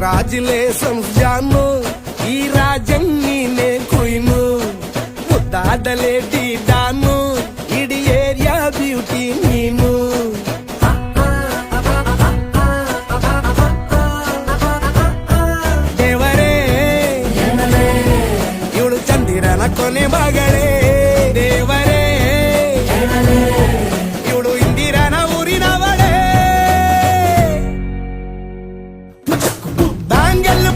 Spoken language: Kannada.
ಕಂಗ್ರಾಚುಲೇಷನ್ಸ್ ಜಾನು, ಈ ರಾಜಂಗ್ ನೀನೆ ಕುಯ್ನು, ಮುದ್ದಾದಲೇ ಡಿ ಡಾನು, ಇಡೀ ಏರಿಯಾ ಬ್ಯೂಟಿ ನೀನು. ದೇವರೇ ಇವಳು ಚಂದಿರನ ಕೊನೆ ಮಗಳೇ, ದೇವರೇ ಇವಳು ಇಂದಿರನ ಊರಿನವಳೇ. ಬ್ಯಾಂಗಲ್